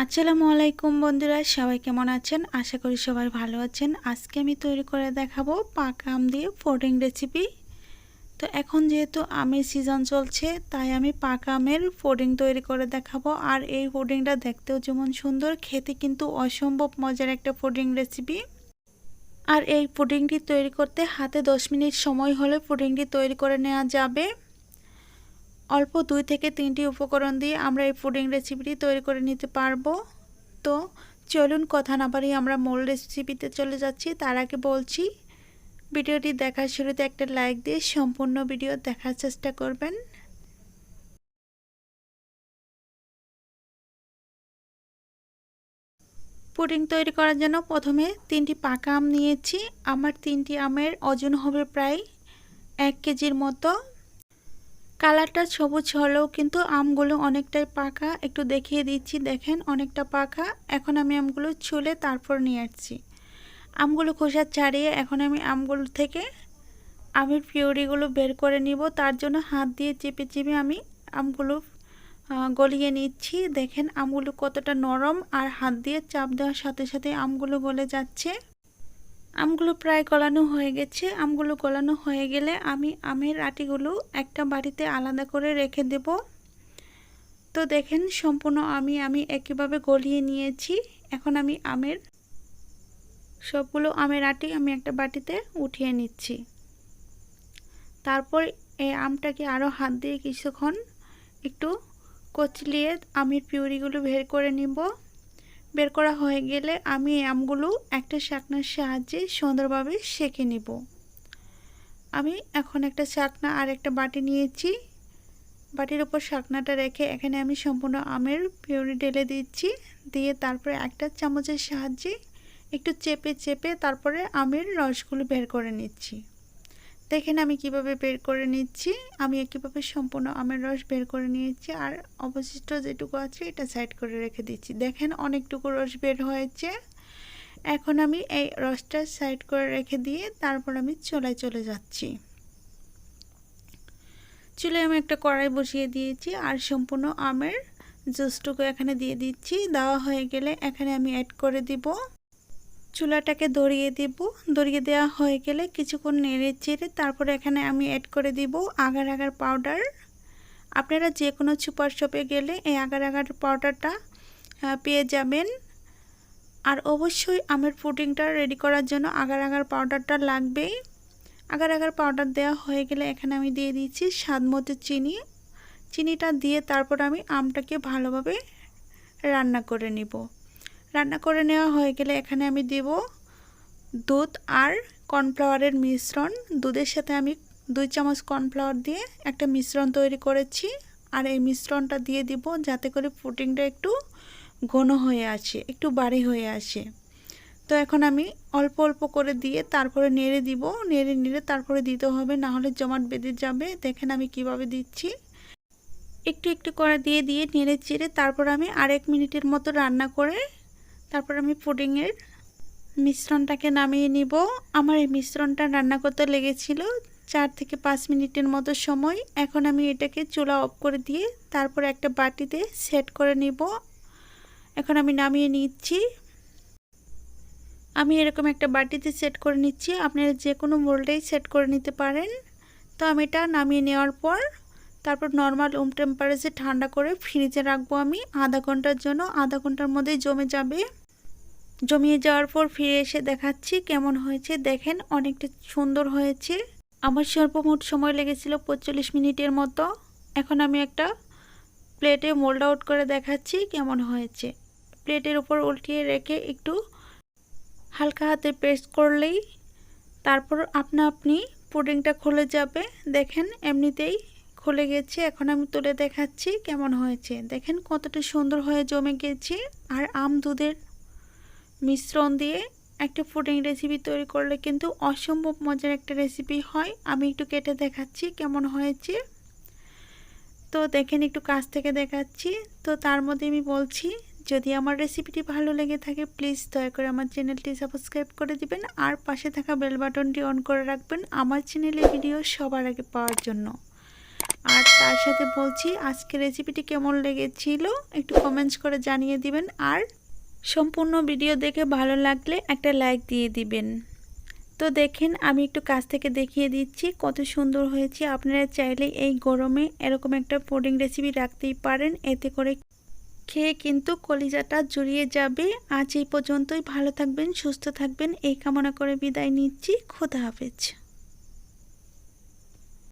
আসসালামু আলাইকুম বন্ধুরা, সবাই কেমন আছেন? আশা করি সবাই ভালো আছেন। আজকে আমি তৈরি করে দেখাবো পাকা আম দিয়ে পুডিং রেসিপি। তো এখন যেহেতু আমের সিজন চলছে, তাই আমি পাকা আমের পুডিং তৈরি করে দেখাবো। আর এই পুডিংটা দেখতেও যেমন সুন্দর, খেতে কিন্তু অসম্ভব মজার একটা পুডিং রেসিপি। আর এই পুডিংটি তৈরি করতে হাতে 10 মিনিট সময় হলে পুডিংটি তৈরি করে নেওয়া যাবে। অল্প 2 থেকে 3টি উপকরণ দিয়ে আমরা এই পুডিং রেসিপিটি তৈরি করে নিতে পারবো। তো চলুন কথা না বাড়িয়ে আমরা মূল রেসিপিতে চলে যাচ্ছি। তার আগে বলছি, ভিডিওটি দেখার শুরুতে একটা লাইক দিয়ে সম্পূর্ণ ভিডিও দেখার চেষ্টা করবেন। পুডিং তৈরি করার জন্য প্রথমে 3টি পাকা আম নিয়েছি। আমার 3টি আমের ওজন হবে প্রায় 1 কেজির মতো। কালারটা সবুজ হলেও কিন্তু আমগুলো অনেকটাই পাকা। একটু দেখিয়ে দিচ্ছি, দেখেন অনেকটা পাকা। এখন আমি আমগুলো ছুলে তারপর নিয়ে আসছি। আমগুলো খোসা ছাড়িয়ে এখন আমি আমগুলো থেকে আমের পিউরিগুলো বের করে নিব। তার জন্য হাত দিয়ে চেপে চেপে আমি আমগুলো গলিয়ে নিচ্ছি। দেখেন আমগুলো কতটা নরম, আর হাত দিয়ে চাপ দেওয়ার সাথে সাথে আমগুলো গলে যাচ্ছে। আমগুলো প্রায় গলানো হয়ে গেছে। আমগুলো গলানো হয়ে গেলে আমি আমের আটিগুলো একটা বাটিতে আলাদা করে রেখে দেব। তো দেখেন সম্পূর্ণ আমি একইভাবে গলিয়ে নিয়েছি। এখন আমি সবগুলো আমের আটি আমি একটা বাটিতে উঠিয়ে নিচ্ছি। তারপর এই আমটাকে আরও হাত দিয়ে কিছুক্ষণ একটু কচলিয়ে আমের পিউরিগুলো বের করে নিব। বের করা হয়ে গেলে আমি এই আমগুলো একটা ছাঁকনার সাহায্যে সুন্দরভাবে সেঁকে নিব। আমি এখন একটা ছাঁকনা আর একটা বাটি নিয়েছি। বাটির উপর ছাঁকনাটা রেখে এখানে আমি সম্পূর্ণ আমের পিউরি ঢেলে দিচ্ছি। দিয়ে তারপরে একটা চামচের সাহায্যে একটু চেপে চেপে তারপরে আমের রসগুলো বের করে নিচ্ছি। দেখেন আমি কিভাবে বের করে নিচ্ছি। আমি একইভাবে সম্পূর্ণ আমের রস বের করে নিয়েছি, আর অবশিষ্ট যেটুকু আছে এটা সাইড করে রেখে দিচ্ছি। দেখেন অনেকটুকু রস বের হয়েছে। এখন আমি এই রসটা সাইড করে রেখে দিয়ে তারপর আমি চুলায় চলে যাচ্ছি। চুলায় আমি একটা কড়াই বসিয়ে দিয়েছি, আর সম্পূর্ণ আমের জুসটুকু এখানে দিয়ে দিচ্ছি। দেওয়া হয়ে গেলে এখানে আমি অ্যাড করে দিব। চুলাটাকে ধরিয়ে দিব। ধরিয়ে দেওয়া হয়ে গেলে কিছুক্ষণ নেড়ে চেড়ে তারপরে এখানে আমি অ্যাড করে দিব আগার আগার পাউডার। আপনারা যে কোনো সুপার শপে গেলে এই আগার আগার পাউডারটা পেয়ে যাবেন। আর অবশ্যই আমের পুডিংটা রেডি করার জন্য আগার আগার পাউডারটা লাগবেই। আগার আগার পাউডার দেওয়া হয়ে গেলে এখানে আমি দিয়ে দিচ্ছি স্বাদ মতো চিনি। চিনিটা দিয়ে তারপর আমি আমটাকে ভালোভাবে রান্না করে নিব। রান্না করে নেওয়া হয়ে গেলে এখানে আমি দেব দুধ আর কর্নফ্লাওয়ারের মিশ্রণ। দুধের সাথে আমি 2 চামচ কর্নফ্লাওয়ার দিয়ে একটা মিশ্রণ তৈরি করেছি, আর এই মিশ্রণটা দিয়ে দিব যাতে করে পুডিংটা একটু ঘন হয়ে আসে, একটু বাড়ি হয়ে আসে। তো এখন আমি অল্প অল্প করে দিয়ে তারপরে নেড়ে দিব। নেড়ে নেড়ে তারপরে দিতে হবে, না হলে জমাট বেঁধে যাবে। দেখেন আমি কিভাবে দিচ্ছি। একটু একটু করে দিয়ে দিয়ে নেড়ে চেড়ে তারপর আমি আর 1 মিনিটের মতো রান্না করে তারপর আমি পুডিংয়ের মিশ্রণটাকে নামিয়ে নিব। আমার এই মিশ্রণটা রান্না করতে লেগেছিল 4 থেকে 5 মিনিটের মতো সময়। এখন আমি এটাকে চুলা অফ করে দিয়ে তারপর একটা বাটিতে সেট করে নিব। এখন আমি নামিয়ে নিচ্ছি। আমি এরকম একটা বাটিতে সেট করে নিচ্ছি। আপনারা যে কোনো মোল্ডেই সেট করে নিতে পারেন। তো আমি এটা নামিয়ে নেওয়ার পর তারপর নর্মাল রুম টেম্পারেচারে ঠান্ডা করে ফ্রিজে রাখবো আমি আধা ঘন্টার জন্য। আধা ঘন্টার মধ্যেই জমে যাবে। জমিয়ে যাওয়ার পর ফিরে এসে দেখাচ্ছি কেমন হয়েছে। দেখেন অনেকটা সুন্দর হয়েছে। আমার সর্বমোট সময় লেগেছিল 45 মিনিটের মতো। এখন আমি একটা প্লেটে মোল্ড আউট করে দেখাচ্ছি কেমন হয়েছে। প্লেটের উপর উল্টিয়ে রেখে একটু হালকা হাতে প্রেস করলেই তারপর আপনি পুডিংটা খুলে যাবে। দেখেন এমনিতেই খুলে গেছে। এখন আমি তুলে দেখাচ্ছি কেমন হয়েছে। দেখেন কতটা সুন্দর হয়ে জমে গেছে। আর আম দুধের মিশ্রণ দিয়ে একটা পুডিং রেসিপি তৈরি করলে কিন্তু অসম্ভব মজার একটা রেসিপি হয়। আমি একটু কেটে দেখাচ্ছি কেমন হয়েছে। তো দেখেন একটু কাছ থেকে দেখাচ্ছি। তো তার মধ্যে আমি বলছি, যদি আমার রেসিপিটি ভালো লেগে থাকে প্লিজ দয়া করে আমার চ্যানেলটি সাবস্ক্রাইব করে দিবেন, আর পাশে থাকা বেল বাটনটি অন করে রাখবেন আমার চ্যানেলের ভিডিও সবার আগে পাওয়ার জন্য। আর তার সাথে বলছি আজকের রেসিপিটি কেমন লেগেছিল একটু কমেন্টস করে জানিয়ে দিবেন। আর সম্পূর্ণ ভিডিও দেখে ভালো লাগলে একটা লাইক দিয়ে দিবেন। তো দেখেন আমি একটু কাছ থেকে দেখিয়ে দিচ্ছি কত সুন্দর হয়েছে। আপনারা চাইলে এই গরমে এরকম একটা পুডিং রেসিপি রাখতেই পারেন, এতে করে খেয়ে কিন্তু কলিজাটা জুড়িয়ে যাবে। আজ এই পর্যন্তই, ভালো থাকবেন, সুস্থ থাকবেন এই কামনা করে বিদায় নিচ্ছি। খোদা হাফেজ।